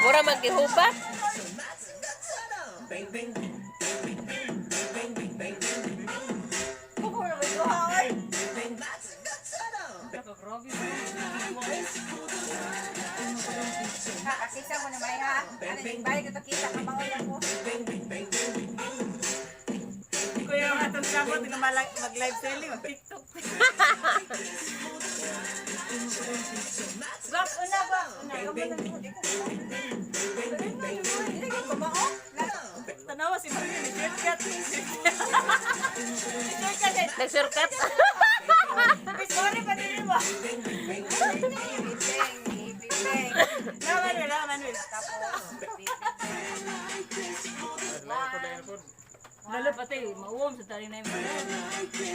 Mura magkihubat. Kakasisa mo na may ha. Ano yung balik ito kita kabangoyan mo. Kuya ang atong sabot nga mag-live selling, mag-tiktok. Box, una box. Una, hindi ka kumao. Tanawa si Maria, ni shortcut. Nag-shortcut. Sorry pa din mo. Naman. Lalo pati, mauwam sa tali na yung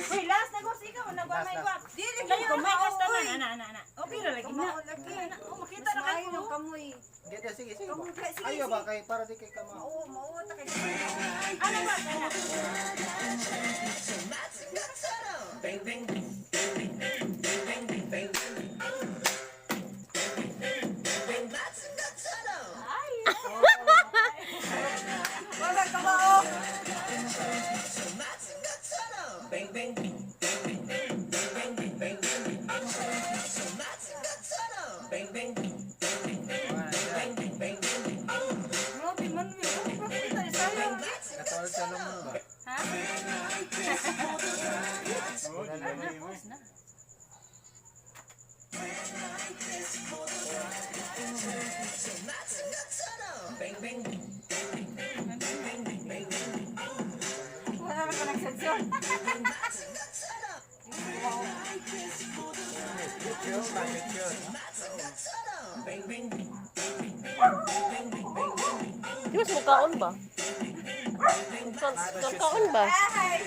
Uy, last na gos, ikaw, nagwamay ko. Dili Kayo, ka kumay kumao. ka ana. Okay na lagi na. Kumao lagi. Makita na kayo. Yung kamoy. Sige. Kamoy, sige. Ayaw ba kay para di kay kama. Mao ta kay. Ano ba? Ana. Wala kumao. Grabe man yun. Bakit tayo sayang? Katawag sa mo ba? Ha? Na. Wala na ka nagsadsyon. Di mas mukhaon ba? Mukhaon ba? Ay!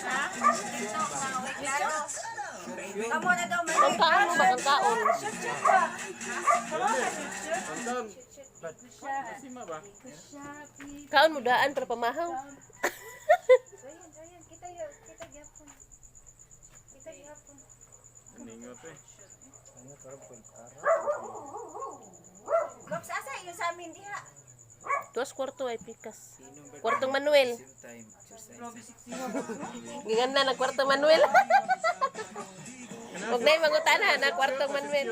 Ha? Kamu na daw may. Mukhaon mo ba? Mukhaon. Kaon mo daan para pamahaw. Joyan. Kita gyapon. Box asa yung sa amin diha. Tuwas kwarto ay pikas. Kwartong Manuel. Giganda na kwartong Manuel. Huwag na yung mangutana na kwartong Manuel.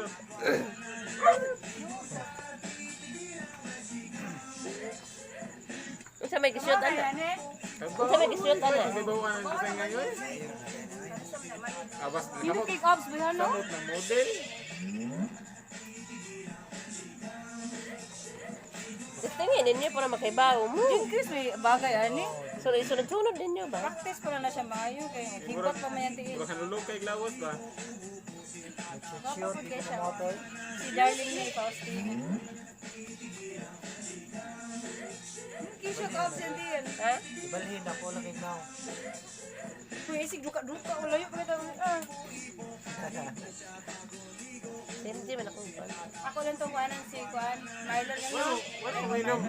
Unsa may gisyot ana? Unsa may gisyot ana? Yung kick offs ba yan, no? Tingin ninyo para makaibaw mo. Yung Chris, may bagay, ani? Sunod-sunod ninyo ba? Practice para na siya maayo. Kaya hibot pa man yan tiin. Kapasod kay siya. Si Darling ni Faustin. Kisyo ka absent din. Ha? Ibalhin ako lagi now. Kuya, isig duka-duka. Wala yung kita. Hindi man akong pan. Ako lang itong kuhanan si Kuhan. Marlon nga yun.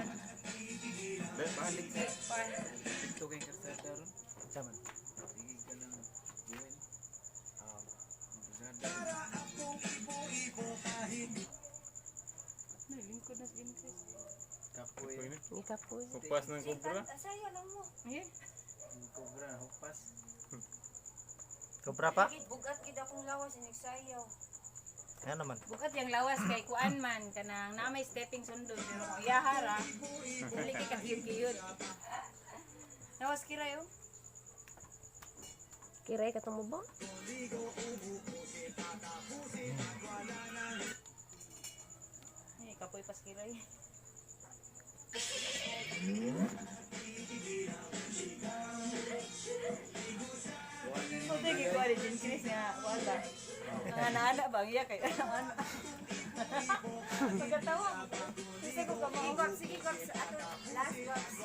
Ito kay kasada ron. Saman. Lingkod na si Jim Chris. Kapoy. Ni kapoy. Kupas ng kubra. Asaya lang mo. Eh? Kubra hupas. Kubra pa? Bugat gid akong lawas inigsayaw. Ano naman? Bukat yung lawas kay Kuan man. Kanang na may stepping sundo. Pero kung iyahara, dili kay kakiyod-kiyod. Lawas kira yun. Kiray ka mo ba? Ay, kapoy pas kiray. Sige ko ari Jim Chris nga wala. Ang ana-ana ba iya kay ana. Pagkatawa. Sige ko ka mga box. Sige box. Ato last box.